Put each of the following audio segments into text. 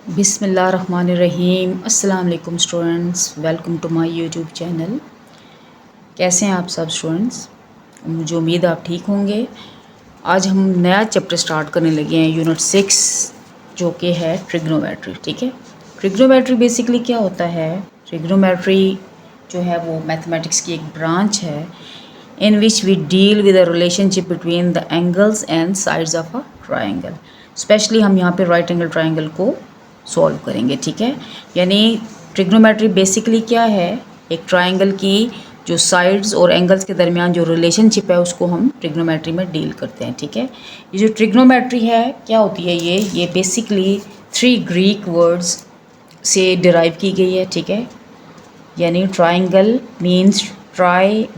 बिस्मिल्लाहिर्रहमानिर्रहीम। अस्सलाम वालेकुम students, welcome to my YouTube channel. कैसे हैं आप सब स्टूडेंट्स? मुझे उम्मीद आप ठीक होंगे। आज हम नया चैप्टर स्टार्ट करने लगे हैं, यूनिट 6, जो कि है ट्रिग्नोमेट्री। ठीक है, ट्रिग्नोमेट्री बेसिकली क्या होता है? ट्रिग्नोमेट्री जो है वो मैथमेटिक्स की एक ब्रांच है in which we deal with the relationship between the angles and sides of a triangle। Specially हम यहाँ पे राइट एंगल ट्राइंगल को सॉल्व करेंगे। ठीक है, यानी ट्रिग्नोमेट्री बेसिकली क्या है? एक ट्राइंगल की जो साइड्स और एंगल्स के दरमियान जो रिलेशनशिप है उसको हम ट्रिग्नोमेट्री में डील करते हैं। ठीक है, ये जो ट्रिग्नोमेट्री है क्या होती है? ये बेसिकली 3 ग्रीक वर्ड्स से डिराइव की गई है। ठीक है, यानी ट्राइंगल मीन्स ट्राइगोनोमी।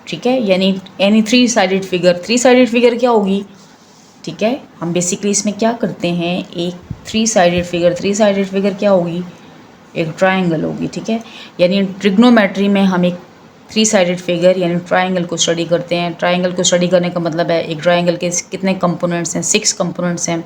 ठीक है, यानी एनी 3 साइडेड फिगर क्या होगी? ठीक है, हम बेसिकली इसमें क्या करते हैं, एक 3 साइडेड फिगर क्या होगी? एक ट्राइंगल होगी। ठीक है, यानी ट्रिग्नोमेट्री में हम एक 3 साइडेड फिगर यानी ट्राइंगल को स्टडी करते हैं। ट्राइंगल को स्टडी करने का मतलब है एक ट्राइंगल के कितने कंपोनेंट्स हैं? 6 कंपोनेंट्स हैं,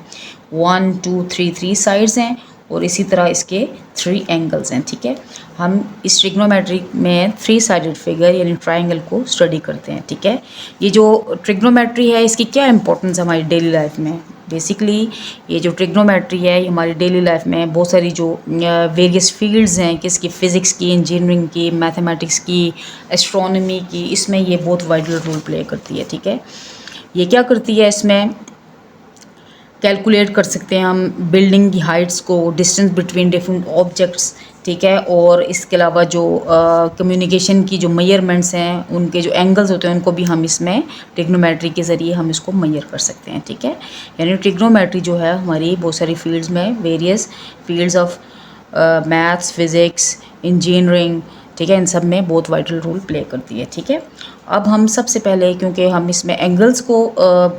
1 2 3 साइड्स हैं और इसी तरह इसके 3 एंगल्स हैं। ठीक है, हम इस ट्रिग्नोमेट्री में 3 साइडेड फिगर यानी ट्राइंगल को स्टडी करते हैं। ठीक है, ये जो ट्रिग्नोमेट्री है इसकी क्या इंपॉर्टेंस है हमारी डेली लाइफ में? बेसिकली ये जो ट्रिग्नोमेट्री है ये हमारी डेली लाइफ में बहुत सारी जो वेरियस फील्ड्स हैं, किसकी फ़िज़िक्स की, इंजीनियरिंग की, मैथमेटिक्स की, एस्ट्रोनॉमी की, इसमें ये बहुत वाइटल रोल प्ले करती है। ठीक है, ये क्या करती है? इसमें कैलकुलेट कर सकते हैं हम बिल्डिंग की हाइट्स को, डिस्टेंस बिटवीन डिफरेंट ऑब्जेक्ट्स। ठीक है, और इसके अलावा जो कम्युनिकेशन की जो मेजरमेंट्स हैं, उनके जो एंगल्स होते हैं उनको भी हम इसमें ट्रिग्नोमेट्री के ज़रिए हम इसको मेजर कर सकते हैं। ठीक है, यानी ट्रिग्नोमेट्री जो है हमारी बहुत सारी फील्ड्स में, various fields of maths, physics, engineering, ठीक है, इन सब में बहुत वाइटल रोल प्ले करती है। ठीक है, अब हम सबसे पहले, क्योंकि हम इसमें एंगल्स को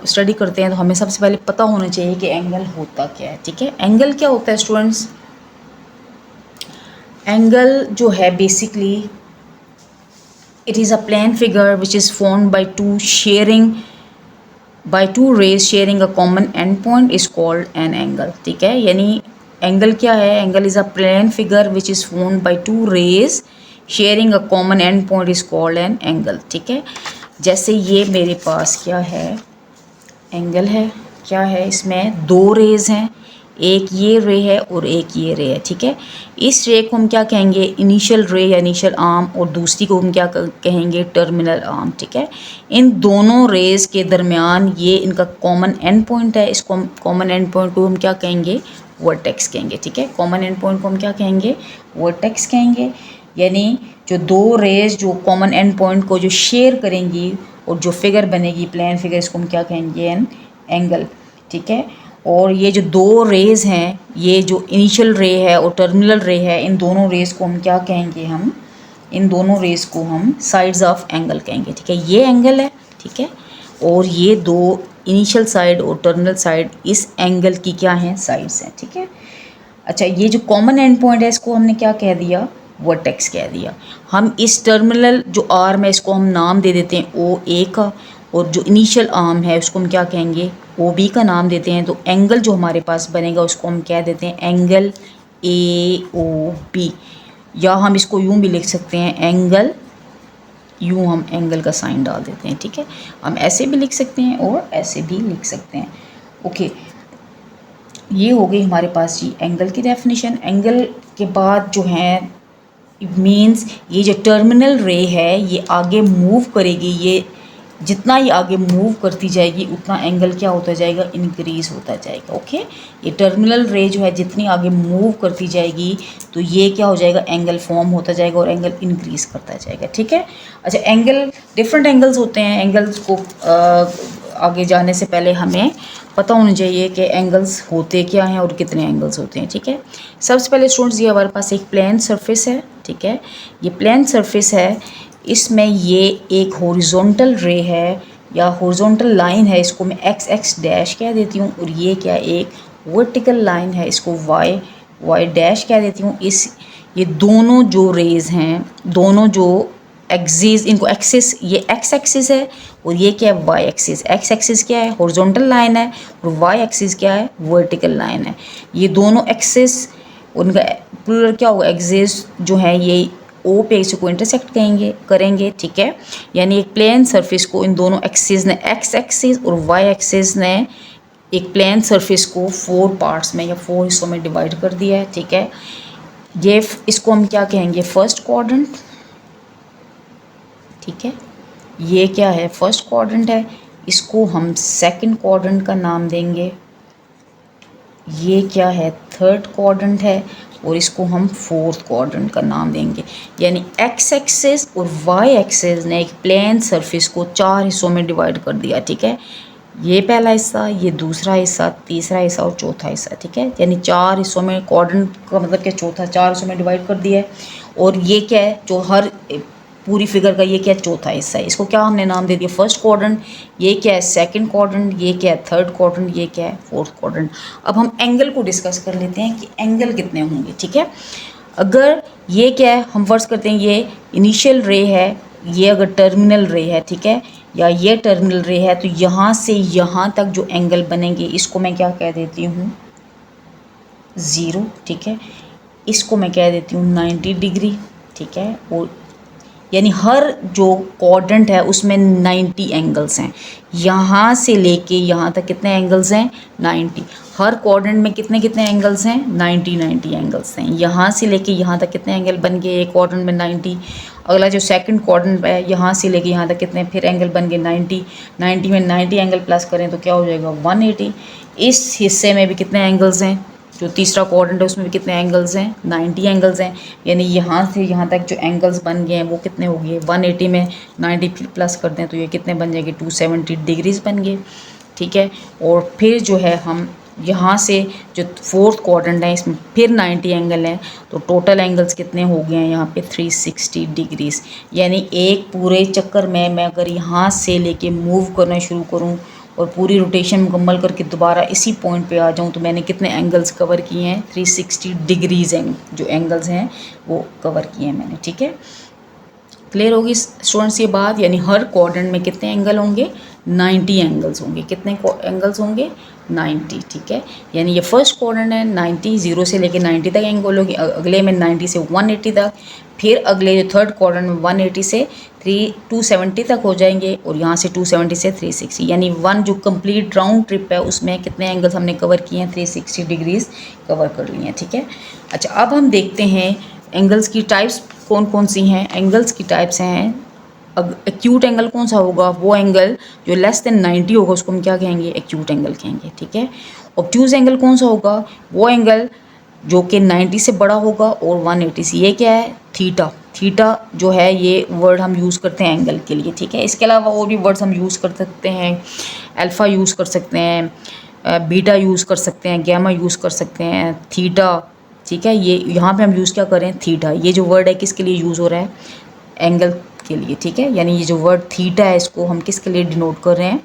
स्टडी करते हैं तो हमें सबसे पहले पता होना चाहिए कि एंगल होता क्या है। ठीक है, एंगल क्या होता है स्टूडेंट्स? एंगल जो है basically it is a plane figure which is formed by two rays sharing a common endpoint is called an angle। ठीक है, यानी एंगल क्या है? Angle is a plane figure which is formed by two rays sharing a common endpoint is called an angle। ठीक है, जैसे ये मेरे पास क्या है? एंगल है। क्या है? इसमें 2 रेज़ हैं, एक ये रे है और एक ये रे है। ठीक है, इस रे को हम क्या कहेंगे? इनिशियल रे या इनिशियल आर्म, और दूसरी को हम क्या कहेंगे? Terminal arm. ठीक है, इन दोनों रेज़ के दरमियान ये इनका कॉमन एंड पॉइंट है। इसको कॉमन एंड पॉइंट को हम क्या कहेंगे? वर्टेक्स कहेंगे। ठीक है, कॉमन एंड पॉइंट को हम क्या कहेंगे? वर्टेक्स कहेंगे। यानी जो 2 रेज़ जो कॉमन एंड पॉइंट को जो शेयर करेंगी और जो फिगर बनेगी प्लेन फिगर, इसको हम क्या कहेंगे? An angle. ठीक है, और ये जो 2 रेज़ हैं, ये जो इनिशियल रे है और टर्मिनल रे है, इन दोनों रेज़ को हम क्या कहेंगे? हम इन दोनों रेज़ को हम साइड्स ऑफ एंगल कहेंगे। ठीक है, ये एंगल है। ठीक है, और ये 2 इनिशियल साइड और टर्मिनल साइड इस एंगल की क्या हैं? साइड्स हैं। ठीक है, अच्छा, ये जो कॉमन एंड पॉइंट है इसको हमने क्या कह दिया? वर्टेक्स कह दिया। हम इस टर्मिनल जो आर्म है इसको हम नाम दे देते हैं ओ ए का, और जो इनिशियल आर्म है उसको हम क्या कहेंगे? ओ बी का नाम देते हैं। तो एंगल जो हमारे पास बनेगा उसको हम क्या देते हैं? एंगल ए ओ बी, या हम इसको यूँ भी लिख सकते हैं एंगल, यूँ हम एंगल का साइन डाल देते हैं। ठीक है, हम ऐसे भी लिख सकते हैं और ऐसे भी लिख सकते हैं। ओके, ये हो गई हमारे पास जी एंगल की डेफिनेशन। एंगल के बाद जो है इट मीन्स ये जो टर्मिनल रे है ये आगे मूव करेगी, ये जितना ही आगे मूव करती जाएगी उतना एंगल क्या होता जाएगा? इंक्रीज़ होता जाएगा। ओके, ये टर्मिनल रे जो है जितनी आगे मूव करती जाएगी तो ये क्या हो जाएगा? एंगल फॉर्म होता जाएगा और एंगल इंक्रीज़ करता जाएगा। ठीक है, अच्छा, एंगल डिफरेंट एंगल्स होते हैं। एंगल्स को आगे जाने से पहले हमें पता होना चाहिए कि एंगल्स होते क्या हैं और कितने एंगल्स होते हैं। ठीक है, सबसे पहले स्टूडेंट्स ये हमारे पास एक प्लेन सरफेस है। ठीक है, ये प्लेन सरफेस है, इसमें ये एक हॉरिजॉन्टल रे है या हॉरिजॉन्टल लाइन है, इसको मैं एक्स एक्स डैश कह देती हूँ, और ये क्या? एक वर्टिकल लाइन है, इसको वाई वाई डैश कह देती हूँ। ये दोनों जो रेज़ हैं, दोनों जो एक्सिस, इनको एक्सिस, ये एक्स एक्सिस है और ये क्या है वाई एक्सिस। एक्स एक्सिस क्या है हॉरिजॉन्टल लाइन है और वाई एक्सिस क्या है वर्टिकल लाइन है। ये दोनों एक्सिस उनका प्लूरल क्या होगा एक्सिस जो है ये ओ पे इसको इंटरसेक्ट करेंगे ठीक है। यानी एक प्लेन सरफेस को इन दोनों एक्सिस ने एक्स एक्सिस और वाई एक्सिस ने एक प्लेन सरफेस को 4 पार्ट्स में या 4 हिस्सों में डिवाइड कर दिया है ठीक है। ये इसको हम क्या कहेंगे फर्स्ट क्वाड्रेंट ठीक है। ये क्या है फर्स्ट क्वाड्रेंट है, इसको हम सेकंड क्वाड्रेंट का नाम देंगे। ये क्या है थर्ड क्वाड्रेंट है और इसको हम फोर्थ क्वाड्रेंट का नाम देंगे। यानी एक्स एक्सिस और वाई एक्सिस ने एक प्लेन सरफेस को 4 हिस्सों में डिवाइड कर दिया ठीक है। ये पहला हिस्सा, ये दूसरा हिस्सा, तीसरा हिस्सा और चौथा हिस्सा ठीक है। यानी 4 हिस्सों में क्वाड्रेंट का मतलब क्या चौथा 4 हिस्सों में डिवाइड कर दिया है। और ये क्या है जो हर पूरी फिगर का ये क्या है चौथा हिस्सा है, इसको क्या हमने नाम दे दिया फर्स्ट क्वाड्रेंट। ये क्या है सेकंड क्वाड्रेंट, ये क्या है थर्ड क्वाड्रेंट, ये क्या है फोर्थ क्वाड्रेंट। अब हम एंगल को डिस्कस कर लेते हैं कि एंगल कितने होंगे ठीक है। अगर ये क्या है हम फर्ज करते हैं ये इनिशियल रे है, ये अगर टर्मिनल रे है ठीक है, या ये टर्मिनल रे है, तो यहाँ से यहाँ तक जो एंगल बनेंगे इसको मैं क्या कह देती हूँ 0 ठीक है। इसको मैं कह देती हूँ 90 डिग्री ठीक है। और यानी हर जो क्वाड्रेंट है उसमें 90 एंगल्स हैं। यहाँ से लेके यहाँ तक कितने एंगल्स हैं 90। हर क्वाड्रेंट में कितने कितने एंगल्स हैं 90 एंगल्स हैं। यहाँ से लेके यहाँ तक कितने एंगल बन गए एक क्वाड्रेंट में 90। अगला जो सेकंड क्वाड्रेंट है यहाँ से लेके यहाँ तक कितने फिर एंगल बन गए 90 में 90 एंगल प्लस करें तो क्या हो जाएगा 180। इस हिस्से में भी कितने एंगल्स हैं, जो तीसरा क्वाड्रेंट है उसमें भी कितने एंगल्स हैं 90 एंगल्स हैं। यानी यहाँ से यहाँ तक जो एंगल्स बन गए हैं वो कितने हो गए 180 में 90 फिर प्लस कर दें तो ये कितने बन जाएंगे 270 डिग्रीज बन गए ठीक है। और फिर जो है हम यहाँ से जो फोर्थ क्वाड्रेंट है इसमें फिर 90 एंगल हैं, तो टोटल एंगल्स कितने हो गए हैं यहाँ पे 360 डिग्रीज। यानी एक पूरे चक्कर में मैं अगर यहाँ से लेके मूव करना शुरू करूँ और पूरी रोटेशन मुकम्मल करके दोबारा इसी पॉइंट पे आ जाऊँ तो मैंने कितने एंगल्स कवर किए हैं 360 डिग्रीज जो एंगल्स हैं वो कवर किए हैं मैंने ठीक है। क्लियर होगी स्टूडेंट्स ये बात। यानी हर क्वाड्रेंट में कितने एंगल होंगे 90 एंगल्स होंगे। कितने एंगल्स होंगे 90 ठीक है। यानी ये फर्स्ट क्वाड्रेंट है 90 0 से लेके 90 तक एंगल होगी, अगले में 90 से 180 तक, फिर अगले जो थर्ड क्वाड्रेंट में 180 से 270 तक हो जाएंगे और यहाँ से 270 से 360। यानी वन जो कंप्लीट राउंड ट्रिप है उसमें कितने एंगल्स हमने कवर किए हैं 360 डिग्रीज कवर कर लिए हैं ठीक है। अच्छा अब हम देखते हैं एंगल्स की टाइप्स कौन कौन सी हैं। एंगल्स की टाइप्स हैं एक्यूट एंगल कौन सा होगा, वो एंगल जो लेस देन 90 होगा उसको हम क्या कहेंगे एक्यूट एंगल कहेंगे ठीक है। ऑब्ट्यूज एंगल कौन सा होगा, वो एंगल जो कि 90 से बड़ा होगा और 180 से। ये क्या है थीटा। थीटा जो है ये वर्ड हम यूज़ करते हैं एंगल के लिए ठीक है। इसके अलावा और भी वर्ड्स हम यूज़ कर सकते हैं, अल्फ़ा यूज़ कर सकते हैं, बीटा यूज़ कर सकते हैं, गैमा यूज़ कर सकते हैं, थीटा ठीक है। ये यहाँ पे हम यूज़ क्या करें थीटा। ये जो वर्ड है किसके लिए यूज़ हो रहा है एंगल के लिए ठीक है। यानी ये जो वर्ड थीटा है इसको हम किसके लिए डिनोट कर रहे हैं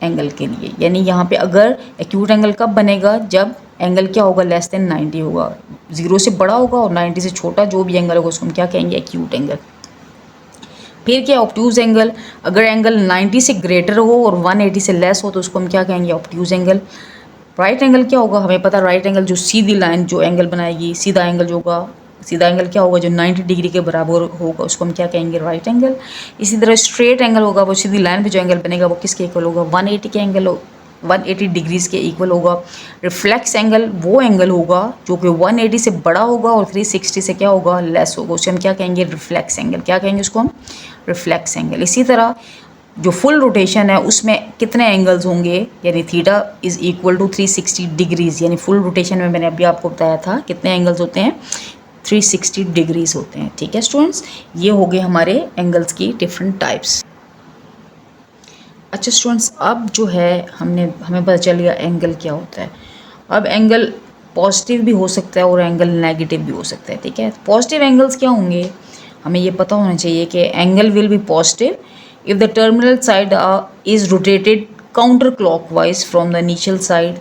एंगल के लिए। यानी यहाँ पे अगर एक्यूट एंगल कब बनेगा जब एंगल क्या होगा लेस देन 90 होगा, 0 से बड़ा होगा और 90 से छोटा जो भी एंगल होगा उसको हम क्या कहेंगे एक्यूट एंगल। फिर क्या ऑब्ट्यूज एंगल, अगर एंगल 90 से ग्रेटर हो और 180 से लेस हो तो उसको हम क्या कहेंगे ऑब्ट्यूज एंगल। राइट एंगल क्या होगा, हमें पता राइट एंगल जो सीधी लाइन जो एंगल बनाएगी, सीधा एंगल जो होगा, सीधा एंगल क्या होगा जो 90 डिग्री के बराबर होगा उसको हम क्या कहेंगे राइट एंगल। इसी तरह स्ट्रेट एंगल होगा, वो सीधी लाइन पे जो एंगल बनेगा वो किसके इक्वल होगा 180 के एंगल 180 डिग्रीज के इक्वल होगा। रिफ्लेक्स एंगल वो एंगल होगा जो कि 180 से बड़ा होगा और 360 से क्या होगा लेस होगा, उसे हम क्या कहेंगे रिफ्लेक्स एंगल। क्या कहेंगे उसको हम रिफ्लेक्स एंगल। इसी तरह जो फुल रोटेशन है उसमें कितने एंगल्स होंगे, यानी theta is equal to 360 degrees. यानी फुल रोटेशन में मैंने अभी आपको बताया था कितने एंगल्स होते हैं 360 डिग्रीज होते हैं ठीक है स्टूडेंट्स। ये हो गए हमारे एंगल्स की डिफरेंट टाइप्स। अच्छा स्टूडेंट्स अब जो है हमें पता चल गया एंगल क्या होता है। अब एंगल पॉजिटिव भी हो सकता है और एंगल नेगेटिव भी हो सकता है ठीक है। पॉजिटिव एंगल्स क्या होंगे, हमें ये पता होना चाहिए कि angle will be positive if the terminal side is rotated counter clockwise from the initial side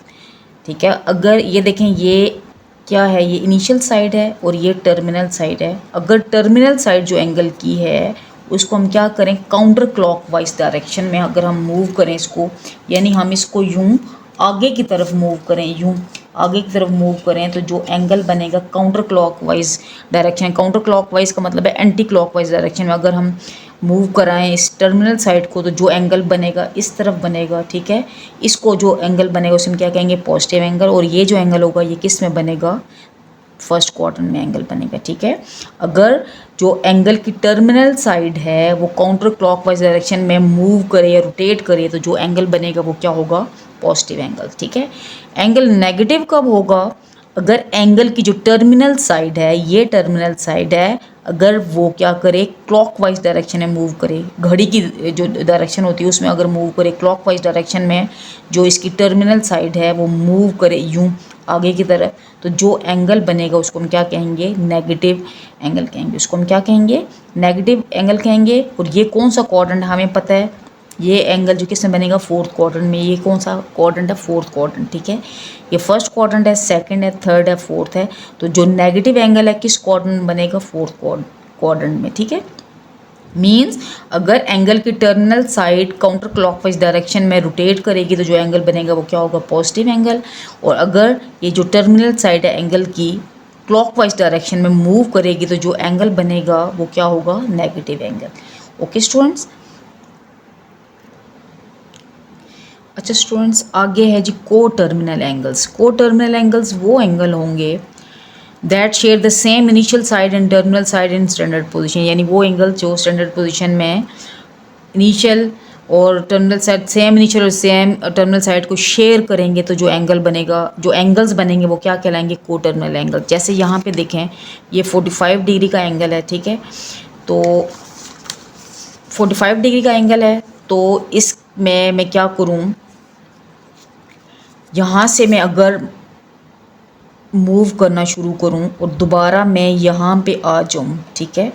ठीक है। अगर ये देखें ये क्या है, ये इनिशियल साइड है और ये टर्मिनल साइड है। अगर टर्मिनल साइड जो एंगल की है उसको हम क्या करें, काउंटर क्लॉकवाइज डायरेक्शन में अगर हम मूव करें इसको, यानी हम इसको यूं आगे की तरफ मूव करें, यूं आगे की तरफ मूव करें, तो जो एंगल बनेगा counter clockwise direction. Counter clockwise का मतलब है एंटी क्लॉकवाइज डायरेक्शन में अगर हम मूव कराएं इस टर्मिनल साइड को, तो जो एंगल बनेगा इस तरफ बनेगा, ठीक है। इसको जो एंगल बनेगा उसे हम क्या कहेंगे, पॉजिटिव एंगल। और ये जो एंगल होगा ये किस में बनेगा, फर्स्ट क्वाड्रेंट में एंगल बनेगा, ठीक है। अगर जो एंगल की टर्मिनल साइड है वो काउंटर क्लॉकवाइज डायरेक्शन में मूव करे या रोटेट करे, तो जो एंगल बनेगा वो क्या होगा, पॉजिटिव एंगल, ठीक है। एंगल नेगेटिव कब होगा, अगर एंगल की जो टर्मिनल साइड है, ये टर्मिनल साइड है, अगर वो क्या करे, क्लॉकवाइज डायरेक्शन में मूव करे, घड़ी की जो डायरेक्शन होती है उसमें अगर मूव करे क्लॉकवाइज डायरेक्शन में, जो इसकी टर्मिनल साइड है वो मूव करे यूं आगे की तरफ, तो जो एंगल बनेगा उसको हम क्या कहेंगे, नेगेटिव एंगल कहेंगे। उसको हम क्या कहेंगे, नेगेटिव एंगल कहेंगे। और ये कौन सा क्वाड्रेंट हमें पता है, ये एंगल जो किसमें बनेगा, फोर्थ क्वाड्रेंट में। ये कौन सा क्वाड्रेंट है, फोर्थ क्वाड्रेंट, ठीक है। ये फर्स्ट क्वाड्रेंट है, सेकंड है, थर्ड है, फोर्थ है। तो जो नेगेटिव एंगल है किस क्वाड्रेंट में बनेगा, फोर्थ क्वाड्रेंट में, ठीक है। मीन्स अगर एंगल की terminal side counter clockwise direction में रोटेट करेगी तो जो एंगल बनेगा वो क्या होगा, पॉजिटिव एंगल। और अगर ये जो टर्मिनल साइड है एंगल की क्लॉकवाइज डायरेक्शन में मूव करेगी तो जो एंगल बनेगा वो क्या होगा, नेगेटिव एंगल। Okay students. अच्छा स्टूडेंट्स, आगे है जी को टर्मिनल एंगल्स। को टर्मिनल एंगल्स वो एंगल होंगे that share the same initial side and terminal side in standard position, यानी वो एंगल जो स्टैंडर्ड पोजीशन में इनिशियल और टर्मिनल साइड, सेम इनिशियल और सेम टर्मिनल साइड को शेयर करेंगे, तो जो एंगल बनेगा, जो एंगल्स बनेंगे वो क्या कहलाएंगे, को टर्मिनल एंगल। जैसे यहाँ पे देखें ये 45 डिग्री का एंगल है, ठीक है। तो 45 डिग्री का एंगल है, तो इसमें मैं क्या करूँ, यहाँ से मैं अगर मूव करना शुरू करूं और दोबारा मैं यहाँ पे आ जाऊं, ठीक है।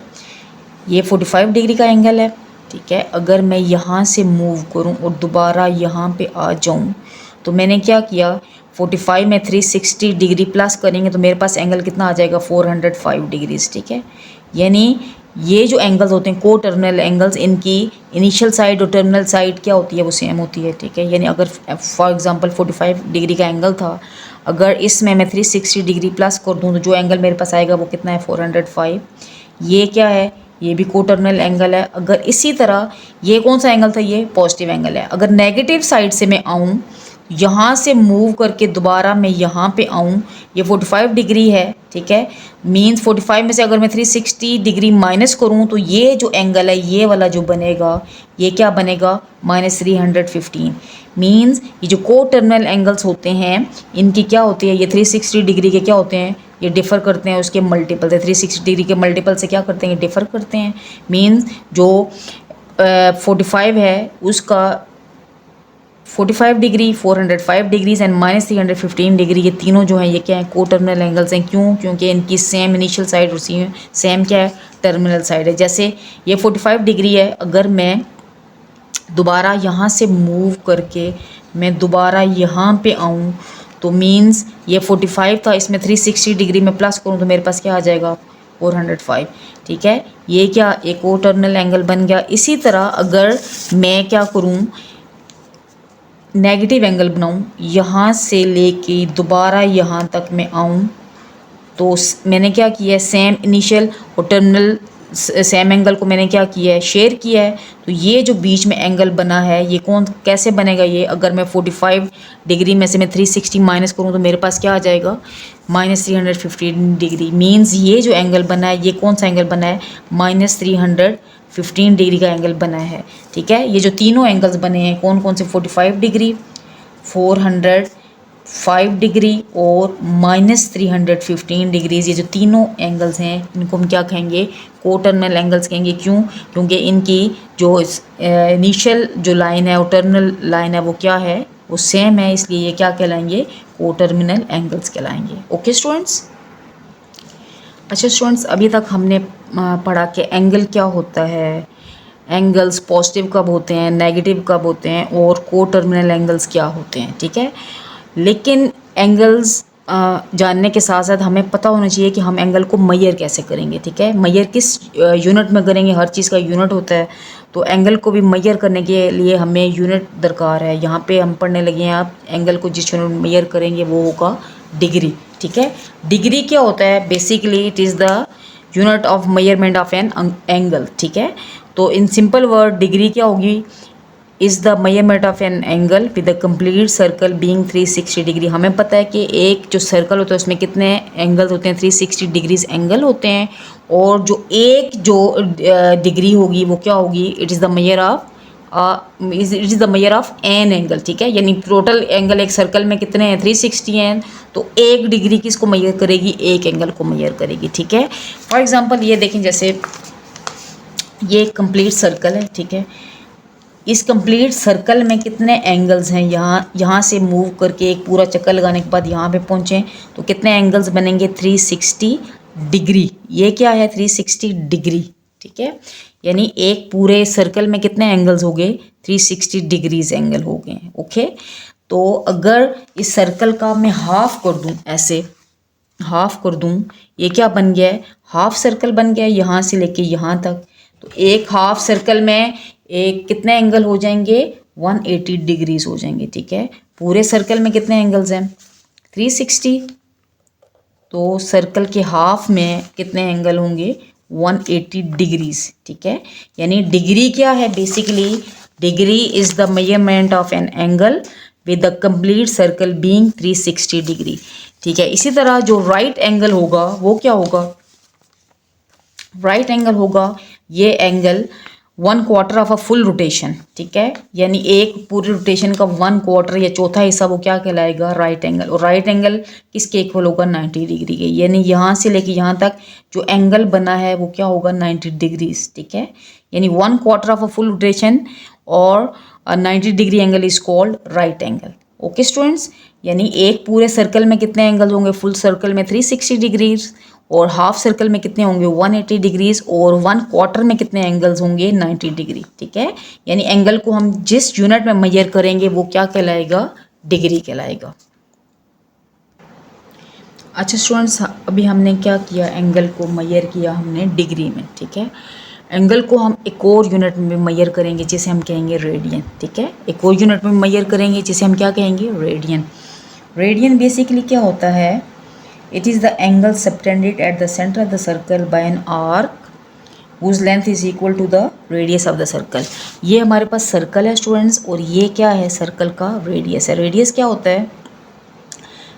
ये 45 डिग्री का एंगल है, ठीक है। अगर मैं यहाँ से मूव करूं और दोबारा यहाँ पे आ जाऊं, तो मैंने क्या किया, 45 में 360 डिग्री प्लस करेंगे तो मेरे पास एंगल कितना आ जाएगा, 405 डिग्रीज, ठीक है। यानी ये जो एंगल्स होते हैं को टर्मिनल एंगल्स, इनकी इनिशियल साइड और टर्मिनल साइड क्या होती है, वो सेम होती है, ठीक है। यानी अगर फॉर एग्जांपल 45 डिग्री का एंगल था, अगर इसमें मैं 360 डिग्री प्लस कर दूं तो जो एंगल मेरे पास आएगा वो कितना है, 405। ये क्या है, ये भी को टर्मिनल एंगल है। अगर इसी तरह ये कौन सा एंगल था, ये पॉजिटिव एंगल है। अगर नेगेटिव साइड से मैं आऊँ, यहाँ से मूव करके दोबारा मैं यहाँ पे आऊँ, ये 45 डिग्री है, ठीक है। मीन्स 45 में से अगर मैं 360 डिग्री माइनस करूँ तो ये जो एंगल है ये वाला जो बनेगा, ये क्या बनेगा, -315। मीन्स ये जो को टर्मिनल एंगल्स होते हैं इनकी क्या होती है, ये 360 डिग्री के क्या होते हैं, ये डिफ़र करते हैं उसके मल्टीपल से। 360 डिग्री के मल्टीपल से क्या करते हैं, ये डिफ़र करते हैं। मीन्स जो 45 है उसका 45 डिग्री, 405 डिग्रीज एंड -315 डिग्री, ये तीनों जो हैं ये क्या है, को टर्मिनल एंगल्स हैं। क्यों, क्योंकि इनकी सेम इनिशियल साइड और सेम क्या है, टर्मिनल साइड है। जैसे ये 45 डिग्री है, अगर मैं दोबारा यहाँ से मूव करके मैं दोबारा यहाँ पे आऊँ तो मीन्स ये 45 था, इसमें 360 डिग्री में प्लस करूँ तो मेरे पास क्या आ जाएगा, 405, ठीक है। ये क्या, एक और टर्मिनल एंगल बन गया। इसी तरह अगर मैं क्या करूँ, नेगेटिव एंगल बनाऊँ, यहाँ से लेके दोबारा यहाँ तक मैं आऊँ, तो मैंने क्या किया है, सेम इनिशियल और टर्मिनल सेम एंगल को मैंने क्या किया है, शेयर किया है। तो ये जो बीच में एंगल बना है ये कौन, कैसे बनेगा ये, अगर मैं 45 डिग्री में से मैं 360 माइनस करूँ तो मेरे पास क्या आ जाएगा, -315 डिग्री। मीन्स ये जो एंगल बना है ये कौन सा एंगल बना है, -315 डिग्री का एंगल बना है, ठीक है। ये जो तीनों एंगल्स बने हैं कौन कौन से, 45 डिग्री, 405 डिग्री और -315 डिग्रीज, ये जो तीनों एंगल्स हैं इनको हम क्या कहेंगे, को टर्मिनल एंगल्स कहेंगे। क्यों, क्योंकि इनकी जो इनिशियल जो लाइन है और टर्मिनल लाइन है वो क्या है, वो सेम है, इसलिए ये क्या कहलाएंगे, को टर्मिनल एंगल्स कहलाएंगे। Okay students. अच्छा स्टूडेंट्स, अभी तक हमने पढ़ा कि एंगल क्या होता है, एंगल्स पॉजिटिव कब होते हैं, नेगेटिव कब होते हैं और को टर्मिनल एंगल्स क्या होते हैं, ठीक है। लेकिन एंगल्स जानने के साथ साथ हमें पता होना चाहिए कि हम एंगल को मेजर कैसे करेंगे, ठीक है। मेजर किस यूनिट में करेंगे, हर चीज़ का यूनिट होता है, तो एंगल को भी मेजर करने के लिए हमें यूनिट दरकार है। यहाँ पे हम पढ़ने लगे हैं, आप एंगल को जिस यूनिट में मेजर करेंगे वो होगा डिग्री, ठीक है। डिग्री क्या होता है, basically it is the unit of measurement of an angle, ठीक है। तो इन सिंपल वर्ड डिग्री क्या होगी, is the measurement of an angle with the complete circle being 360 degree. हमें पता है कि एक जो सर्कल होता है उसमें कितने एंगल्स होते हैं, 360 डिग्रीज एंगल होते हैं, और जो एक जो डिग्री होगी वो क्या होगी, it is the measure of it is the measure of an angle, ठीक है। यानी टोटल एंगल एक सर्कल में कितने हैं, 360 हैं, तो एक डिग्री किसको मेजर करेगी, एक एंगल को मेजर करेगी, ठीक है। फॉर एग्जांपल ये देखें, जैसे ये एक कंप्लीट सर्कल है, ठीक है। इस कंप्लीट सर्कल में कितने एंगल्स हैं, यहाँ से मूव करके एक पूरा चक्कर लगाने के बाद यहाँ पे पहुँचें तो कितने एंगल्स बनेंगे, 360 डिग्री। ये क्या है, 360 डिग्री, ठीक है। यानी एक पूरे सर्कल में कितने एंगल्स हो गए, 360 डिग्रीज एंगल हो गए, ओके। तो अगर इस सर्कल का मैं हाफ कर दूँ, ऐसे हाफ कर दूँ, ये क्या बन गया है, हाफ सर्कल बन गया है, यहाँ से लेके यहाँ तक। तो एक हाफ सर्कल में एक कितने एंगल हो जाएंगे, 180 डिग्रीज हो जाएंगे, ठीक है। पूरे सर्कल में कितने एंगल्स हैं, 360, तो सर्कल के हाफ में कितने एंगल होंगे, 180 डिग्रीज, ठीक है। यानी डिग्री क्या है, basically degree is the measurement of an angle with the complete circle being 360 degree, ठीक है। इसी तरह जो राइट एंगल होगा वो क्या होगा, राइट एंगल होगा ये angle 1/4 of a full rotation, ठीक है। यानी एक पूरी रोटेशन का 1/4 या चौथा हिस्सा वो क्या कहलाएगा, राइट एंगल। और राइट एंगल किसके इक्वल होगा, 90 डिग्री के। यानी यहाँ से लेके यहाँ तक जो एंगल बना है वो क्या होगा, 90 डिग्रीज, ठीक है। यानी 1/4 ऑफ अ फुल रोटेशन और 90 degree angle is called right angle, okay students. यानी एक पूरे सर्कल में कितने एंगल होंगे, फुल सर्कल में 360 डिग्रीज, और हाफ सर्कल में कितने होंगे, 180 डिग्रीज, और 1/4 में कितने एंगल्स होंगे, 90 डिग्री, ठीक है। यानी एंगल को हम जिस यूनिट में मेजर करेंगे वो क्या कहलाएगा, डिग्री कहलाएगा। अच्छा स्टूडेंट्स, अभी हमने क्या किया, एंगल को मेजर किया हमने डिग्री में, ठीक है। एंगल को हम एक और यूनिट में मेजर करेंगे जिसे हम कहेंगे रेडियन, ठीक है। एक और यूनिट में मेजर करेंगे जिसे हम क्या कहेंगे, रेडियन। रेडियन बेसिकली क्या होता है, it is the angle subtended at the center of the circle by an arc whose length is equal to the radius of the circle। ये हमारे पास सर्कल है स्टूडेंट्स, और ये क्या है, सर्कल का रेडियस है। रेडियस क्या होता है,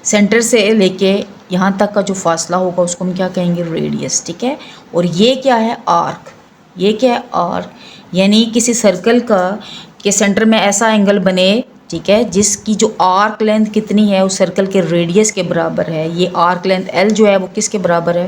सेंटर से लेके यहाँ तक का जो फासला होगा उसको हम क्या कहेंगे, रेडियस, ठीक है। और ये क्या है, आर्क। ये क्या है, आर्क। यानी किसी सर्कल का के सेंटर में ऐसा एंगल बने, ठीक है, जिसकी जो आर्क लेंथ कितनी है उस सर्कल के रेडियस के बराबर है। ये आर्क लेंथ एल जो है वो किसके बराबर है,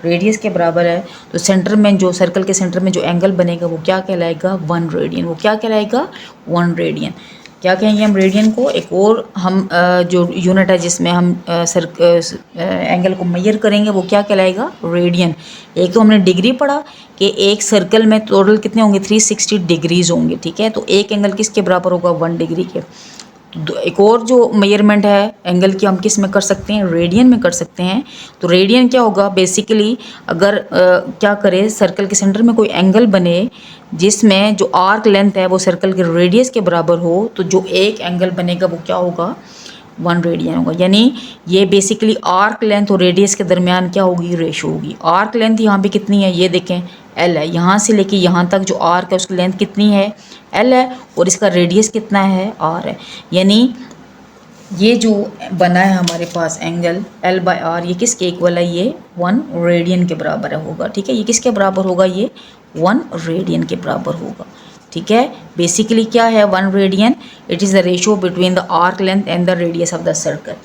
रेडियस के बराबर है। तो सेंटर में जो सर्कल के सेंटर में जो एंगल बनेगा वो क्या कहलाएगा, 1 रेडियन। वो क्या कहलाएगा, 1 रेडियन। क्या कहेंगे हम रेडियन को। एक और हम जो यूनिट है जिसमें हम एंगल को मेजर करेंगे वो क्या कहलाएगा, रेडियन। एक तो हमने डिग्री पढ़ा कि एक सर्कल में टोटल कितने होंगे, 360 डिग्रीज होंगे, ठीक है। तो एक एंगल किसके बराबर होगा, 1 डिग्री के। एक और जो मेजरमेंट है एंगल की हम किस में कर सकते हैं, रेडियन में कर सकते हैं। तो रेडियन क्या होगा, बेसिकली अगर क्या करें, सर्कल के सेंटर में कोई एंगल बने जिसमें जो आर्क लेंथ है वो सर्कल के रेडियस के बराबर हो, तो जो एक एंगल बनेगा वो क्या होगा, 1 रेडियन होगा। यानी ये बेसिकली आर्क लेंथ और रेडियस के दरमियान क्या होगी, रेशो होगी। आर्क लेंथ यहाँ पे कितनी है, ये देखें एल है। यहाँ से लेके यहाँ तक जो आर्क है उसकी लेंथ कितनी है, एल है, और इसका रेडियस कितना है, आर है। यानी ये जो बना है हमारे पास एंगल L/R, ये किसके इक्वल है, ये 1 रेडियन के बराबर होगा, ठीक है। ये किसके बराबर होगा, ये 1 रेडियन के बराबर होगा, ठीक है। बेसिकली क्या है 1 radian, it is the ratio between the arc length and the radius of the circle,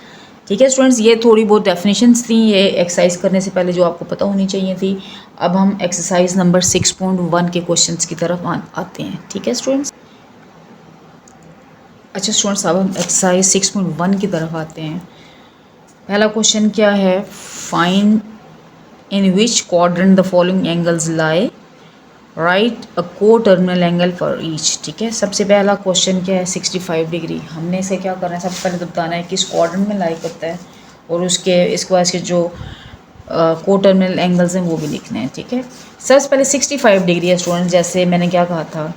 ठीक है स्टूडेंट्स। ये थोड़ी बहुत डेफिनेशंस थी, ये एक्सरसाइज करने से पहले जो आपको पता होनी चाहिए थी। अब हम एक्सरसाइज नंबर 6.1 के क्वेश्चंस की तरफ आते हैं, ठीक है स्टूडेंट्स। अच्छा स्टूडेंट्स, अब हम एक्सरसाइज 6.1 की तरफ आते हैं। पहला क्वेश्चन क्या है, find in which quadrant the following angles lie, write a coterminal angle for each, ठीक है। सबसे पहला क्वेश्चन क्या है, 65 डिग्री। हमने इसे क्या करना है, सबसे पहले तो बताना है किस क्वाड्रेंट में लाई करता है। और इसके बाद इसके जो को टर्मिनल एंगल्स हैं वो भी लिखने हैं, ठीक है। सबसे पहले 65 डिग्री है स्टूडेंट, जैसे मैंने क्या कहा था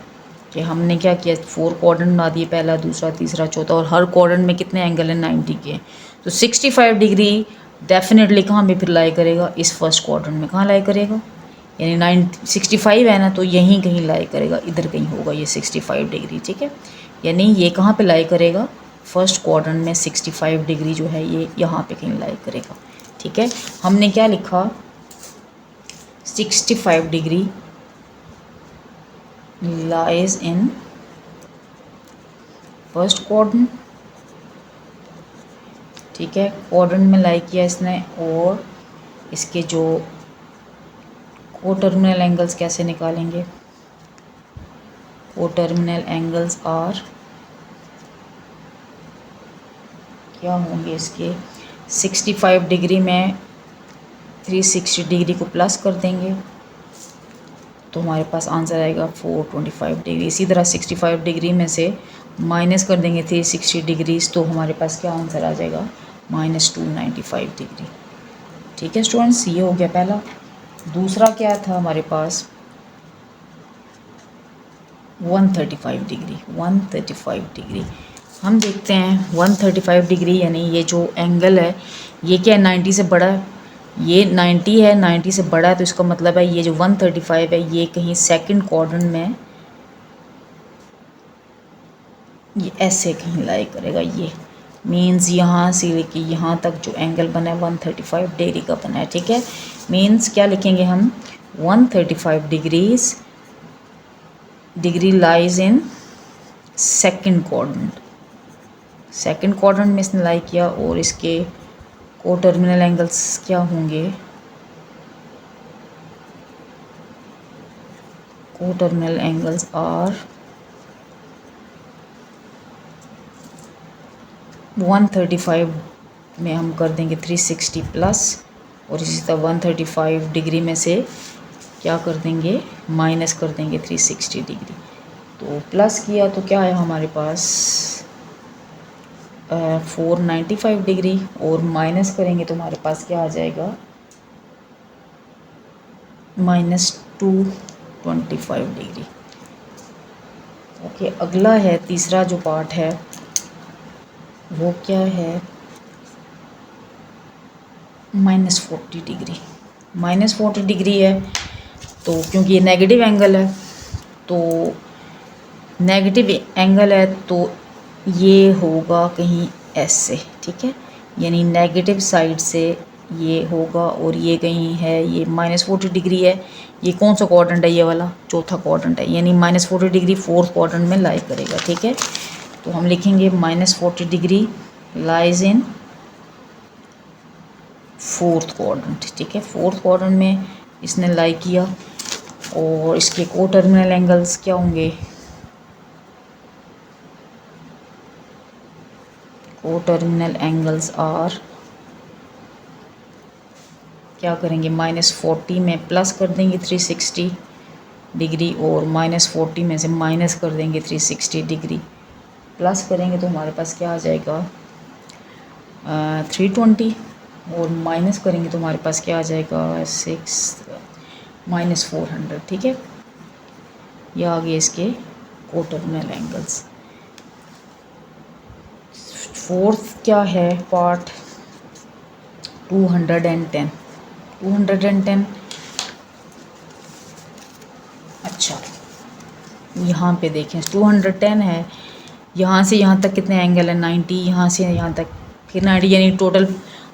कि हमने क्या किया, 4 क्वाड्रेंट बना दिए, पहला, दूसरा, तीसरा, चौथा, और हर क्वाड्रेंट में कितने एंगल हैं, 90 के। तो 65 डिग्री डेफिनेटली कहाँ पे फिर लाई करेगा, इस फर्स्ट क्वाड्रेंट में। कहाँ लाई करेगा, यानी 65 है ना, तो यहीं कहीं लाई करेगा, इधर कहीं होगा ये 65 डिग्री, ठीक है। यानी ये कहाँ पे लाई करेगा, फर्स्ट क्वाड्रेंट में 65 डिग्री जो है ये यहाँ पे कहीं लाई करेगा, ठीक है। हमने क्या लिखा, 65 degree lies in first quadrant, ठीक है। क्वाड्रेंट में लाई किया इसने, और इसके जो को टर्मिनल एंगल्स कैसे निकालेंगे, को टर्मिनल एंगल्स आर क्या होंगे इसके, 65 डिग्री में 360 डिग्री को प्लस कर देंगे तो हमारे पास आंसर आएगा 425 डिग्री। इसी तरह 65 डिग्री में से माइनस कर देंगे 360 डिग्रीज, तो हमारे पास क्या आंसर आ जाएगा, -295 डिग्री, ठीक है स्टूडेंट्स। ये हो गया पहला। दूसरा क्या था हमारे पास, 135 डिग्री। 135 डिग्री हम देखते हैं, 135 डिग्री यानी ये जो एंगल है ये क्या है, 90 से बड़ा है, ये 90 है, 90 से बड़ा है, तो इसका मतलब है ये जो 135 है ये कहीं सेकंड क्वाड्रेंट में ये ऐसे कहीं लाई करेगा। ये मीन्स यहाँ से लेके यहाँ तक जो एंगल बना है 135 डिग्री का बना है, ठीक है। मीन्स क्या लिखेंगे हम, 135 degree lies in second quadrant. Second quadrant में इसने लाई किया, और इसके को टर्मिनल एंगल्स क्या होंगे, को टर्मिनल एंगल्स आर 135 में हम कर देंगे 360 प्लस, और इसी तरह 135 डिग्री में से क्या कर देंगे, माइनस कर देंगे 360 डिग्री। तो प्लस किया तो क्या है हमारे पास 495 डिग्री, और माइनस करेंगे तो हमारे पास क्या आ जाएगा, -225 डिग्री। ओके, अगला है तीसरा जो पार्ट है वो क्या है, -40 डिग्री। -40 डिग्री है तो क्योंकि ये नेगेटिव एंगल है, तो नेगेटिव एंगल है तो ये होगा कहीं ऐसे, ठीक है। यानी नेगेटिव साइड से ये होगा, और ये कहीं है, ये -40 डिग्री है। ये कौन सा क्वाड्रेंट है, ये वाला चौथा क्वाड्रेंट है, यानी -40 डिग्री फोर्थ क्वाड्रेंट में लाई करेगा, ठीक है। तो हम लिखेंगे -40 degree lies in fourth quadrant, ठीक है। फोर्थ क्वाड्रेंट में इसने लाई किया, और इसके को टर्मिनल एंगल्स क्या होंगे, को टर्मिनल एंगल्स आर क्या करेंगे, -40 में प्लस कर देंगे 360 डिग्री, और -40 में से माइनस कर देंगे 360 डिग्री। प्लस करेंगे तो हमारे पास क्या आ जाएगा 320, और माइनस करेंगे तो हमारे पास क्या आ जाएगा -400, ठीक है। यह आ गए इसके को टर्मिनल एंगल्स। फोर्थ क्या है पार्ट, 210। 210 अच्छा, यहाँ पे देखें 210 है, यहाँ से यहाँ तक कितने एंगल है 90, यहाँ से यहाँ तक फिर 90, यानी टोटल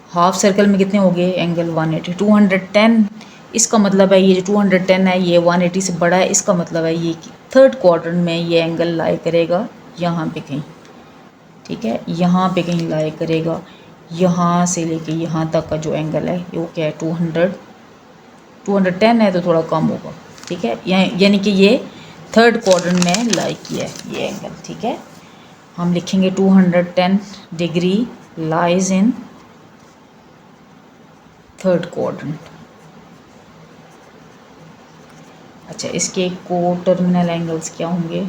हाफ सर्कल में कितने हो गए एंगल 180। 210 इसका मतलब है ये जो 210 है ये 180 से बड़ा है, इसका मतलब है ये थर्ड क्वाड्रेंट में ये एंगल लाई करेगा यहाँ पे कहीं, ठीक है। यहाँ पे कहीं लाई करेगा, यहाँ से लेके यहाँ तक का जो एंगल है वो क्या है 210 है तो थोड़ा कम होगा, ठीक है। यानी कि ये थर्ड क्वाड्रेंट में लाई किया है ये एंगल, ठीक है। हम लिखेंगे 210 degree lies in third quadrant. अच्छा, इसके को टर्मिनल एंगल्स क्या होंगे,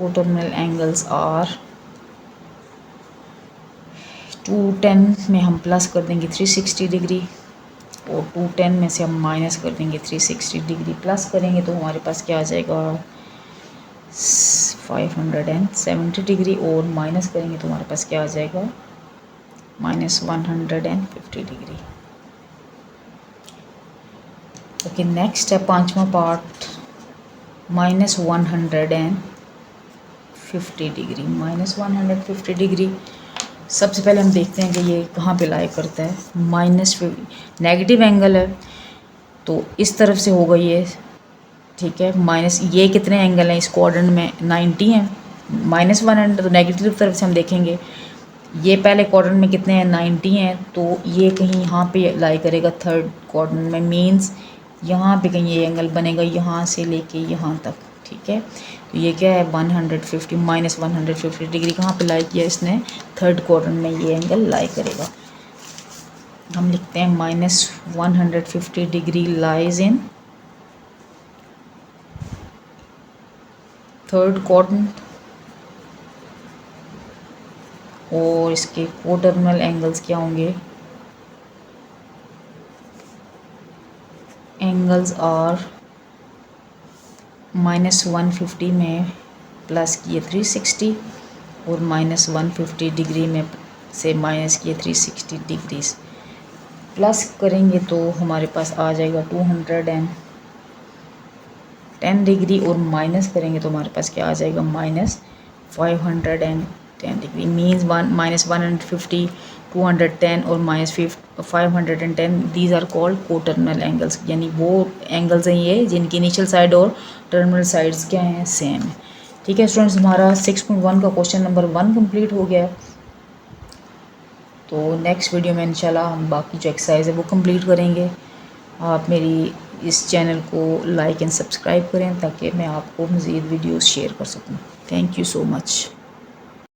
कोटर्नल एंगल्स आर 210 में हम प्लस कर देंगे 360 डिग्री और 210 में से हम माइनस कर देंगे 360 डिग्री। प्लस करेंगे तो हमारे पास क्या आ जाएगा 570 डिग्री और माइनस करेंगे तो हमारे पास क्या आ जाएगा -150 डिग्री। ओके, नेक्स्ट है पांचवा पार्ट -150 डिग्री। -150 डिग्री सबसे पहले हम देखते हैं कि ये कहाँ पे लाई करता है। नेगेटिव एंगल है तो इस तरफ से होगा ये, ठीक है। माइनस ये कितने एंगल हैं इस क्वाड्रेंट में 90 हैं, -100 तो नेगेटिव तरफ से हम देखेंगे ये पहले क्वाड्रेंट में कितने हैं 90 हैं, तो ये कहीं यहाँ पे लाई करेगा थर्ड क्वाड्रेंट में, मींस यहाँ पे कहीं ये एंगल बनेगा यहाँ से लेके यहाँ तक, ठीक है। तो ये क्या है 150 -150 डिग्री कहाँ पे लाई किया इसने, थर्ड क्वाड्रेंट में ये एंगल लाई करेगा। हम लिखते हैं -150 degree lies in third quadrant और इसके कोटर्नल एंगल्स क्या होंगे, एंगल्स आर -150 में प्लस किए 360 और -150 डिग्री में से माइनस किए 360 डिग्रीज। प्लस करेंगे तो हमारे पास आ जाएगा 210 डिग्री और माइनस करेंगे तो हमारे पास क्या आ जाएगा -510 डिग्री। मीन्स -150 210 और -510 दीज आर कॉल्ड कोटर्नल एंगल्स, यानी वो एंगल्स हैं ये जिनकी इनिशियल साइड और टर्मिनल साइड्स क्या हैं, सेम है। ठीक है स्टूडेंट्स, हमारा 6.1 का क्वेश्चन नंबर 1 कंप्लीट हो गया। तो नेक्स्ट वीडियो में इंशाल्लाह हम बाकी जो एक्सरसाइज है वो कंप्लीट करेंगे। आप मेरी इस चैनल को लाइक एंड सब्सक्राइब करें ताकि मैं आपको मज़ीद वीडियोस शेयर कर सकूं। Thank you so much.